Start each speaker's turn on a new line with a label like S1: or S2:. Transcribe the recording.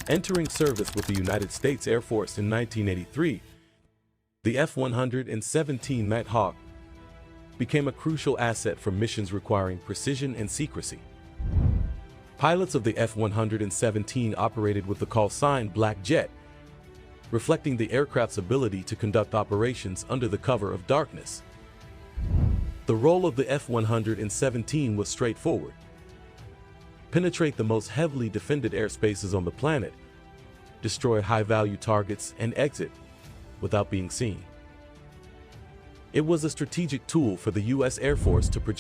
S1: Entering service with the United States Air Force in 1983, the F-117 Nighthawk became a crucial asset for missions requiring precision and secrecy. Pilots of the F-117 operated with the call sign Black Jet, reflecting the aircraft's ability to conduct operations under the cover of darkness. The role of the F-117 was straightforward: penetrate the most heavily defended airspaces on the planet, destroy high-value targets, and exit without being seen. It was a strategic tool for the U.S. Air Force to project